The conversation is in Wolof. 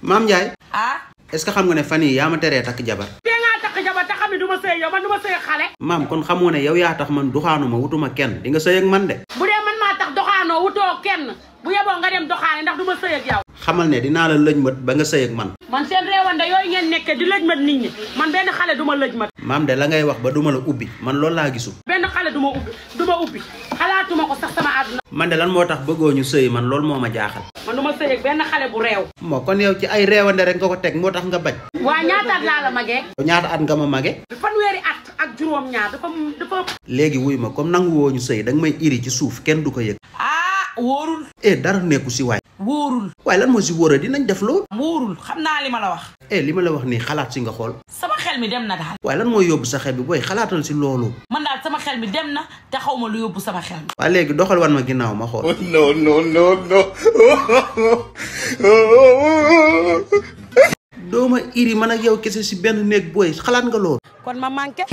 Maam Ndiaye. ah. est-ce que xam nga ne fan yii yaa ma teree takk jabar. te ngaa takk jabar te xam ne du ma sëy yow man du ma sëy xale. maam kon xamoo ne yow yaa tax man duxaanuma wutuma kenn di nga sëy ak man de. bu dee man maa tax doxaanoo wutoo kenn bu yeboo nga dem doxaane ndax du ma sëy ak yow. xamal ne dinaa la lëjmat ba nga sëy ak man. man seen réewande yooyu ngeen nekkee di lëjmat nit ñi man benn xale du ma lëjmat. maam de la ngay wax ba duma la ubbi man loolu laa gisul. benn xale du ma ubbi xalaatuma ko sax sama àdduna. man de lan moo tax bëggoo ñu sëy man loolu moo ma jaaxal. man du ma sëy ak benn xale bu réew. moo kon yow ci ay réewande rek nga ko teg moo tax nga bañ. waa ñaata at laa la magee. ñaata at nga ma mage. fanweeri at ak juróom-ñaar dafa. léegi wuy ma comme nangu woo ñu sëy danga may iri ci suuf kenn du ko yëg. wóorul. dara nekku si waay. wóorul. waaye lan moo si wóor a dinañ def loolu. wóorul xam naa li ma la wax. li ma la wax nii xalaat si nga xool. sama xel mi dem na daal. waaye lan mooy yóbbu sa xel bi booy xalaatal si loolu. man daal sama xel mi dem na te xaw ma lu yóbbu sama xel mi. waaye léegi doxal wan ma ginnaaw ma xool. no. doo ma iri man ak yow kese si benn néeg booy xalaat nga loolu. kon ma manqué.